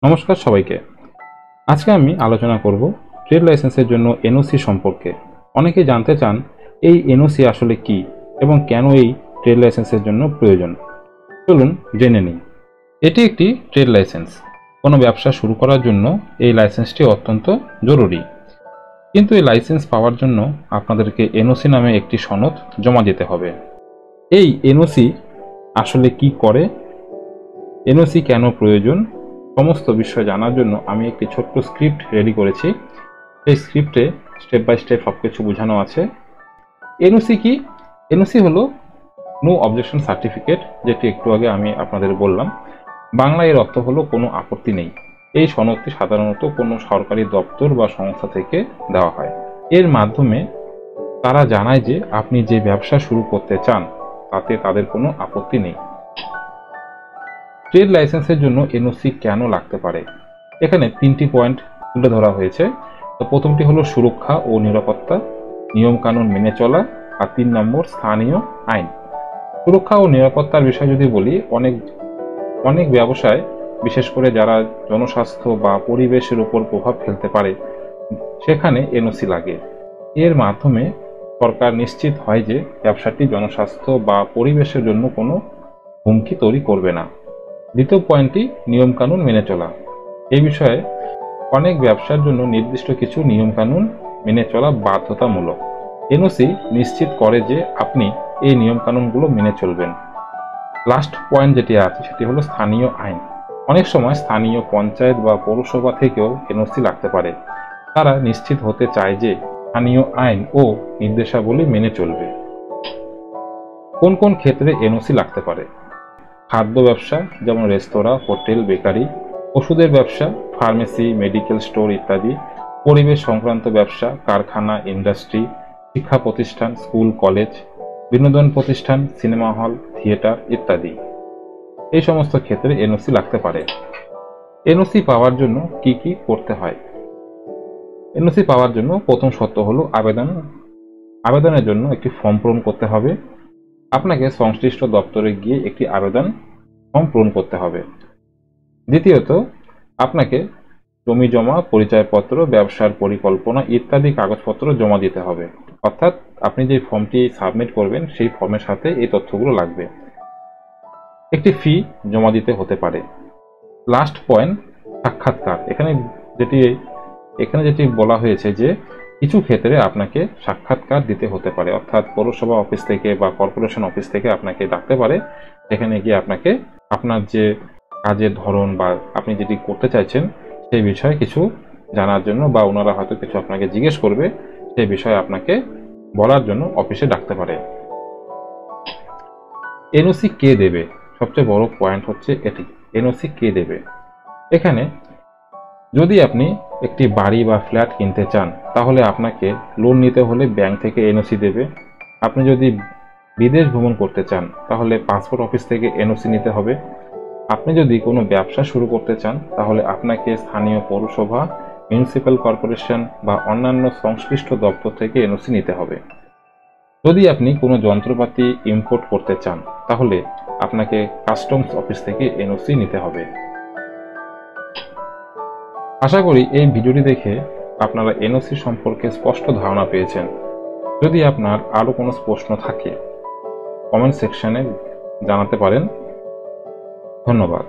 নমস্কার সবাইকে। আজকে আমি আলোচনা করব ট্রেড লাইসেন্সের জন্য এনওসি সম্পর্কে। অনেকেই জানতে চান এই এনওসি আসলে কি এবং কেন এই ট্রেড লাইসেন্সের জন্য প্রয়োজন। চলুন জেনে নিই। এটি একটি ট্রেড লাইসেন্স। কোনো ব্যবসা শুরু করার জন্য এই লাইসেন্সটি অত্যন্ত জরুরি। কিন্তু এই লাইসেন্স পাওয়ার জন্য আপনাদেরকে এনওসি নামে একটি সনদ জমা দিতে হবে। এই এনওসি আসলে কি করে, এনওসি কেন প্রয়োজন, সমস্ত বিষয় জানার জন্য আমি একটি ছোট্ট স্ক্রিপ্ট রেডি করেছি। এই স্ক্রিপ্টে স্টেপ বাই স্টেপ সবকিছু বোঝানো আছে। এনওসি কি? এনওসি হলো নো অবজেকশন সার্টিফিকেট, যেটি একটু আগে আমি আপনাদের বললাম। বাংলা এর অর্থ হলো কোনো আপত্তি নেই। এই সনদটি সাধারণত কোনো সরকারি দপ্তর বা সংস্থা থেকে দেওয়া হয়। এর মাধ্যমে তারা জানায় যে আপনি যে ব্যবসা শুরু করতে চান তাতে তাদের কোনো আপত্তি নেই। ট্রেড লাইসেন্সের জন্য এনওসি কেন লাগতে পারে, এখানে 3টি পয়েন্ট তুলে ধরা হয়েছে। তো প্রথমটি হলো সুরক্ষা ও নিরাপত্তা, নিয়মকানুন মেনে চলা, আর 3 নম্বর স্থানীয় আইন। সুরক্ষা ও নিরাপত্তার বিষয় যদি বলি, অনেক ব্যবসায়, বিশেষ করে যারা জনস্বাস্থ্য বা পরিবেশের উপর প্রভাব ফেলতে পারে, সেখানে এনওসি লাগে। এর মাধ্যমে সরকার নিশ্চিত হয় যে ব্যবসাটি জনস্বাস্থ্য বা পরিবেশের জন্য কোনো হুমকি তৈরি করবে না। দ্বিতীয় পয়েন্টটি নিয়মকানুন মেনে চলা। এই বিষয়ে অনেক ব্যবসার জন্য নির্দিষ্ট কিছু নিয়মকানুন মেনে চলা বাধ্যতামূলক। এনওসি নিশ্চিত করে যে আপনি এই নিয়মকানুনগুলো মেনে চলবেন। লাস্ট পয়েন্ট যেটি আছে সেটি হলো স্থানীয় আইন। অনেক সময় স্থানীয় পঞ্চায়েত বা পৌরসভা থেকেও এনওসি লাগতে পারে। তারা নিশ্চিত হতে চায় যে স্থানীয় আইন ও নির্দেশাবলী মেনে চলবে। কোন কোন ক্ষেত্রে এনওসি লাগতে পারে? খাদ্য ব্যবসা, যেমন রেস্তোরাঁ, হোটেল, বেকারি; ওষুধের ব্যবসা, ফার্মেসি, মেডিকেল স্টোর ইত্যাদি; পরিবেশ সংক্রান্ত ব্যবসা, কারখানা, ইন্ডাস্ট্রি; শিক্ষা প্রতিষ্ঠান, স্কুল, কলেজ; বিনোদন প্রতিষ্ঠান, সিনেমা হল, থিয়েটার ইত্যাদি। এই সমস্ত ক্ষেত্রে এনওসি লাগতে পারে। এনওসি পাওয়ার জন্য কি কি করতে হয়? এনওসি পাওয়ার জন্য প্রথম শর্ত হলো আবেদনের জন্য একটি ফর্ম পূরণ করতে হবে। আপনাকে সংশ্লিষ্ট দপ্তরে গিয়ে একটি আবেদন ফর্ম পূরণ করতে হবে। দ্বিতীয়ত, আপনাকে জমি জমা, পরিচয়পত্র, ব্যবসার পরিকল্পনা ইত্যাদি কাগজপত্র জমা দিতে হবে। অর্থাৎ আপনি যে ফর্মটি সাবমিট করবেন সেই ফর্মের সাথে এই তথ্যগুলো লাগবে। একটি ফি জমা দিতে হতে পারে। লাস্ট পয়েন্ট, সাক্ষাৎকার। এখানে যেটি বলা হয়েছে যে কিছু ক্ষেত্রে আপনাকে সাক্ষাৎকার দিতে হতে পারে, অর্থাৎ পৌরসভা অফিস থেকে বা কর্পোরেশন অফিস থেকে আপনাকে ডাকতে পারে। সেখানে গিয়ে আপনাকে আপনার যে কাজের ধরন বা আপনি যেটি করতে চাইছেন সেই বিষয়ে কিছু জানার জন্য, বা ওনারা হয়তো কিছু আপনাকে জিজ্ঞেস করবে, সেই বিষয়ে আপনাকে বলার জন্য অফিসে ডাকতে পারে। এনওসি কে দেবে? সবচেয়ে বড় পয়েন্ট হচ্ছে এটি, এনওসি কে দেবে। এখানে যদি আপনি একটি বাড়ি বা ফ্ল্যাট কিনতে চান তাহলে আপনাকে লোন নিতে হলে ব্যাংক থেকে এনওসি দেবে। আপনি যদি বিদেশ ভ্রমণ করতে চান তাহলে পাসপোর্ট অফিস থেকে এনওসি নিতে হবে। আপনি যদি কোনো ব্যবসা শুরু করতে চান তাহলে আপনাকে স্থানীয় পৌরসভা, মিউনিসিপ্যাল কর্পোরেশন বা অন্যান্য সংশ্লিষ্ট দপ্তর থেকে এনওসি নিতে হবে। যদি আপনি কোনো যন্ত্রপাতি ইম্পোর্ট করতে চান তাহলে আপনাকে কাস্টমস অফিস থেকে এনওসি নিতে হবে। আশা করি এই ভিডিওটি দেখে আপনারা এনওসি সম্পর্কে স্পষ্ট ধারণা পেয়েছেন। যদি আপনার আরও কোনো প্রশ্ন থাকে কমেন্ট সেকশনে জানাতে পারেন। ধন্যবাদ।